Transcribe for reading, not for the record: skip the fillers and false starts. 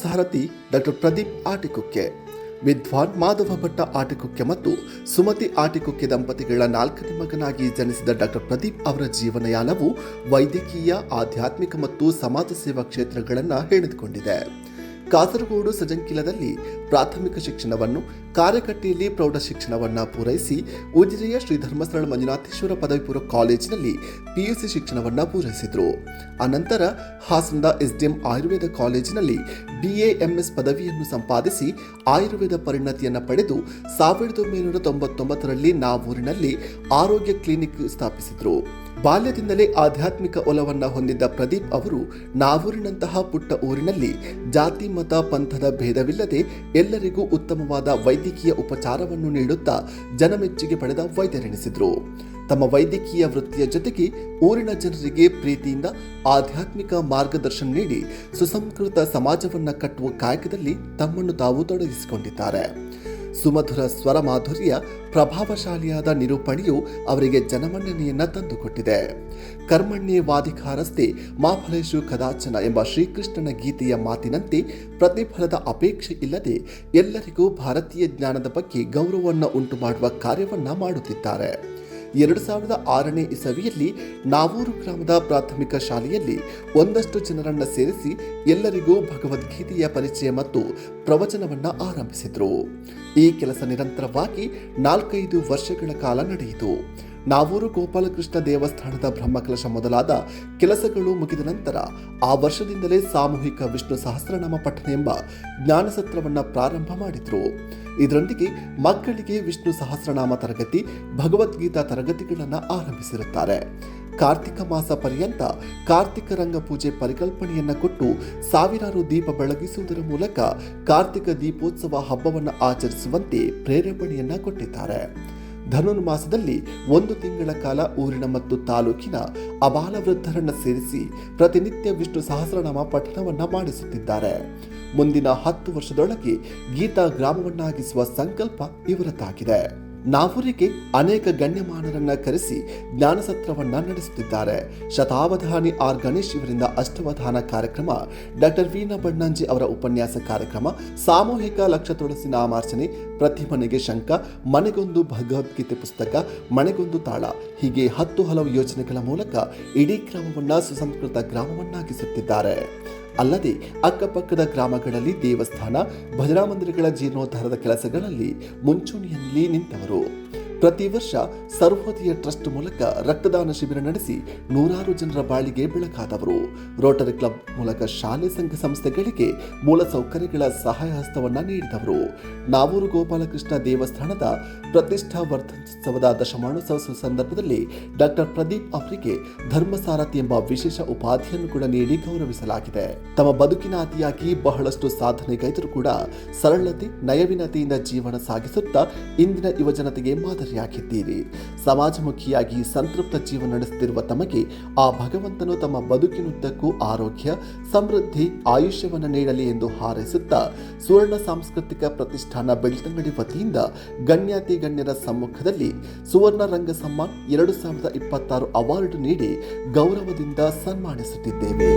ಸಾರಥಿ doctor Pradeep ಆಟಿಕುಕ್ಕೆ. ವಿದ್ವಾನ್ ಮಾಧವ ಭಟ್ಟ ಆಟಿಕುಕ್ಕೆ ಮತ್ತು ಸುಮತಿ ಆಟಿಕುಕ್ಕೆ ದಂಪತಿಗಳ 4ನೇ ಮಗನಾಗಿ ಜನಿಸಿದ ಡಾಕ್ಟರ್ ಪ್ರದೀಪ್ ಅವರ ಜೀವನಯಾನವು ವೈದ್ಯಕೀಯ, ಆಧ್ಯಾತ್ಮಿಕ ಮತ್ತು ಸಮಾಜ ಸೇವಾ ಕ್ಷೇತ್ರಗಳನ್ನು ಹೆಣೆದುಕೊಂಡಿದೆ. ಕಾಸರಗೋಡು ಸಜಂಕಿಲದಲ್ಲಿ ಪ್ರಾಥಮಿಕ ಶಿಕ್ಷಣವನ್ನು, ಕಾರೆಕಟ್ಟಿಯಲ್ಲಿ ಪ್ರೌಢ ಶಿಕ್ಷಣವನ್ನು ಪೂರೈಸಿ ಉಜಿರೆಯ ಶ್ರೀ ಧರ್ಮಸ್ಥಳ ಮಂಜುನಾಥೇಶ್ವರ ಪದವಿ ಪೂರ್ವ ಕಾಲೇಜಿನಲ್ಲಿ ಪಿಯುಸಿ ಶಿಕ್ಷಣವನ್ನು ಪೂರೈಸಿದರು. ಅನಂತರ ಹಾಸನದ ಎಸ್ಡಿಎಂ ಆಯುರ್ವೇದ ಕಾಲೇಜಿನಲ್ಲಿ BA-MS ಪದವಿಯನ್ನು ಸಂಪಾದಿಸಿ ಆಯುರ್ವೇದ ಪರಿಣತಿಯನ್ನು ಪಡೆದು 1999ರಲ್ಲಿ ನಾವೂರಿನಲ್ಲಿ ಆರೋಗ್ಯ ಕ್ಲಿನಿಕ್ ಸ್ಥಾಪಿಸಿದರು. ಬಾಲ್ಯದಿಂದಲೇ ಆಧ್ಯಾತ್ಮಿಕ ಒಲವನ್ನು ಹೊಂದಿದ್ದ ಪ್ರದೀಪ್ ಅವರು ನಾವೂರಿನಂತಹ ಪುಟ್ಟ ಊರಿನಲ್ಲಿ ಜಾತಿ, ಮತ, ಪಂಥದ ಭೇದವಿಲ್ಲದೆ ಎಲ್ಲರಿಗೂ ಉತ್ತಮವಾದ ವೈದ್ಯಕೀಯ ಉಪಚಾರವನ್ನು ನೀಡುತ್ತಾ ಜನಮೆಚ್ಚುಗೆ ಪಡೆದ ವೈದ್ಯರೆನಿಸಿದರು. ತಮ್ಮ ವೈದ್ಯಕೀಯ ವೃತ್ತಿಯ ಜೊತೆಗೆ ಊರಿನ ಜನರಿಗೆ ಪ್ರೀತಿಯಿಂದ ಆಧ್ಯಾತ್ಮಿಕ ಮಾರ್ಗದರ್ಶನ ನೀಡಿ ಸುಸಂಸ್ಕೃತ ಸಮಾಜವನ್ನು ಕಟ್ಟುವ ಕಾಯಕದಲ್ಲಿ ತಮ್ಮನ್ನು ತಾವು ತೊಡಗಿಸಿಕೊಂಡಿದ್ದಾರೆ. ಸುಮಧುರ ಸ್ವರ ಮಾಧುರ್ಯ, ಪ್ರಭಾವಶಾಲಿಯಾದ ನಿರೂಪಣೆಯು ಅವರಿಗೆ ಜನಮನ್ನಣೆಯನ್ನ ತಂದುಕೊಟ್ಟಿದೆ. ಕರ್ಮಣ್ಯೇ ವಾಧಿಕಾರಸ್ತೆ ಮಾ ಫಲೇಷು ಕದಾಚನ ಎಂಬ ಶ್ರೀಕೃಷ್ಣನ ಗೀತೆಯ ಮಾತಿನಂತೆ ಪ್ರತಿಫಲದ ಅಪೇಕ್ಷೆ ಇಲ್ಲದೆ ಎಲ್ಲರಿಗೂ ಭಾರತೀಯ ಜ್ಞಾನದ ಬಗ್ಗೆ ಗೌರವವನ್ನು ಉಂಟು ಮಾಡುವ ಕಾರ್ಯವನ್ನ ಮಾಡುತ್ತಿದ್ದಾರೆ. 2006ನೇ ಇಸವಿಯಲ್ಲಿ ನಾವೂರು ಗ್ರಾಮದ ಪ್ರಾಥಮಿಕ ಶಾಲೆಯಲ್ಲಿ ಒಂದಷ್ಟು ಜನರನ್ನು ಸೇರಿಸಿ ಎಲ್ಲರಿಗೂ ಭಗವದ್ಗೀತೆಯ ಪರಿಚಯ ಮತ್ತು ಪ್ರವಚನವನ್ನು ಆರಂಭಿಸಿದರು. ಈ ಕೆಲಸ ನಿರಂತರವಾಗಿ 4-5 ವರ್ಷಗಳ ಕಾಲ ನಡೆಯಿತು. ನಾವೂರು ಗೋಪಾಲಕೃಷ್ಣ ದೇವಸ್ಥಾನದ ಬ್ರಹ್ಮಕಲಶ ಮೊದಲಾದ ಕೆಲಸಗಳು ಮುಗಿದ ನಂತರ ಆ ವರ್ಷದಿಂದಲೇ ಸಾಮೂಹಿಕ ವಿಷ್ಣು ಸಹಸ್ರನಾಮ ಪಠಣ ಎಂಬ ಜ್ಞಾನಸತ್ರವನ್ನು ಪ್ರಾರಂಭ ಮಾಡಿದರು. ಇದರೊಂದಿಗೆ ಮಕ್ಕಳಿಗೆ ವಿಷ್ಣು ಸಹಸ್ರನಾಮ ತರಗತಿ, ಭಗವದ್ಗೀತಾ ತರಗತಿಗಳನ್ನು ಆರಂಭಿಸಿರುತ್ತಾರೆ. ಕಾರ್ತಿಕ ಮಾಸ ಪರ್ಯಂತ ಕಾರ್ತಿಕ ರಂಗ ಪೂಜೆ ಪರಿಕಲ್ಪನೆಯನ್ನ ಕೊಟ್ಟು ಸಾವಿರಾರು ದೀಪ ಬೆಳಗಿಸುವುದರ ಮೂಲಕ ಕಾರ್ತಿಕ ದೀಪೋತ್ಸವ ಹಬ್ಬವನ್ನು ಆಚರಿಸುವಂತೆ ಪ್ರೇರೇಪಣೆಯನ್ನ ಕೊಟ್ಟಿದ್ದಾರೆ. ಧನುರ್ಮಾಸದಲ್ಲಿ 1 ತಿಂಗಳ ಕಾಲ ಊರಿನ ಮತ್ತು ತಾಲೂಕಿನ ಅಬಾಲ ವೃದ್ಧರನ್ನು ಸೇರಿಸಿ ಪ್ರತಿನಿತ್ಯ ವಿಷ್ಣು ಸಹಸ್ರನಾಮ ಪಠಣವನ್ನ ಮಾಡಿಸುತ್ತಿದ್ದಾರೆ. ಮುಂದಿನ 10 ವರ್ಷದೊಳಗೆ ಗೀತಾ ಗ್ರಾಮವನ್ನಾಗಿಸುವ ಸಂಕಲ್ಪ ಇವರದ್ದಾಗಿದೆ. ನಾವೂರಿಗೆ ಅನೇಕ ಗಣ್ಯಮಾನರನ್ನ ಕರೆಸಿ ಜ್ಞಾನಸತ್ರವನ್ನ ನಡೆಸುತ್ತಿದ್ದಾರೆ. ಶತಾವಧಾನಿ ಆರ್ ಗಣೇಶ್ ಇವರಿಂದ ಅಷ್ಟವಧಾನ ಕಾರ್ಯಕ್ರಮ, ಡಾಕ್ಟರ್ ವೀಣಾ ಬಣ್ಣಂಜಿ ಅವರ ಉಪನ್ಯಾಸ ಕಾರ್ಯಕ್ರಮ, ಸಾಮೂಹಿಕ ಲಕ್ಷ ತುಳಸಿ ನಾಮಾರ್ಚನೆ, ಪ್ರತಿ ಮನೆಗೆ ಶಂಖ, ಮನೆಗೊಂದು ಭಗವದ್ಗೀತೆ ಪುಸ್ತಕ, ಮನೆಗೊಂದು ತಾಳ, ಹೀಗೆ 10 ಹಲವು ಯೋಜನೆಗಳ ಮೂಲಕ ಇಡೀ ಗ್ರಾಮವನ್ನ ಸುಸಂಸ್ಕೃತ ಗ್ರಾಮವನ್ನಾಗಿಸುತ್ತಿದ್ದಾರೆ. ಅಲ್ಲದೆ ಅಕ್ಕಪಕ್ಕದ ಗ್ರಾಮಗಳಲ್ಲಿ ದೇವಸ್ಥಾನ, ಭಜನಾ ಮಂದಿರಗಳ ಜೀರ್ಣೋದ್ಧಾರದ ಕೆಲಸಗಳಲ್ಲಿ ಮುಂಚೂಣಿಯಲ್ಲಿ ನಿಂತವರು. ಪ್ರತಿ ವರ್ಷ ಸರ್ವೋದಯ ಟ್ರಸ್ಟ್ ಮೂಲಕ ರಕ್ತದಾನ ಶಿಬಿರ ನಡೆಸಿ ನೂರಾರು ಜನರ ಬಾಳಿಗೆ ಬೆಳಕಾದವರು. ರೋಟರಿ ಕ್ಲಬ್ ಮೂಲಕ ಶಾಲೆ, ಸಂಘ ಸಂಸ್ಥೆಗಳಿಗೆ ಮೂಲ ಸೌಕರ್ಯಗಳ ಸಹಾಯ ಹಸ್ತವನ್ನ ನೀಡಿದವರು. ನಾವೂರು ಗೋಪಾಲಕೃಷ್ಣ ದೇವಸ್ಥಾನದ ಪ್ರತಿಷ್ಠಾ ವರ್ಧನೋತ್ಸವದ ದಶಮಾನೋತ್ಸವ ಸಂದರ್ಭದಲ್ಲಿ ಡಾಕ್ಟರ್ ಪ್ರದೀಪ್ ಅವರಿಗೆ ಧರ್ಮಸಾರಥಿ ಎಂಬ ವಿಶೇಷ ಉಪಾಧಿಯನ್ನು ಕೂಡ ನೀಡಿ ಗೌರವಿಸಲಾಗಿದೆ. ತಮ್ಮ ಬದುಕಿನ ಅತಿಯಾಗಿ ಬಹಳಷ್ಟು ಸಾಧನೆಗೈದರೂ ಕೂಡ ಸರಳತೆ, ನಯವಿನತೆಯಿಂದ ಜೀವನ ಸಾಗಿಸುತ್ತಾ ಇಂದಿನ ಯುವಜನತೆಗೆ ಮಾದರಿಯಾಗಿದ್ದೀರಿ. ಸಮಾಜಮುಖಿಯಾಗಿ ಸಂತೃಪ್ತ ಜೀವನ ನಡೆಸುತ್ತಿರುವ ತಮಗೆ ಆ ಭಗವಂತನು ತಮ್ಮ ಬದುಕಿನುದ್ದಕ್ಕೂ ಆರೋಗ್ಯ, ಸಮೃದ್ಧಿ, ಆಯುಷ್ಯವನ್ನು ನೀಡಲಿ ಎಂದು ಹಾರೈಸುತ್ತಾ ಸುವರ್ಣ ಸಾಂಸ್ಕೃತಿಕ ಪ್ರತಿಷ್ಠಾನ ಬೆಳ್ತಂಗಡಿ ವತಿಯಿಂದ ಗಣ್ಯಾತಿ ಗಣ್ಯರ ಸಮ್ಮುಖದಲ್ಲಿ ಸುವರ್ಣ ರಂಗ ಸಮ್ಮಾನ್ 2026 ಅವಾರ್ಡ್ ನೀಡಿ ಗೌರವದಿಂದ ಸನ್ಮಾನಿಸುತ್ತಿದ್ದೇವೆ.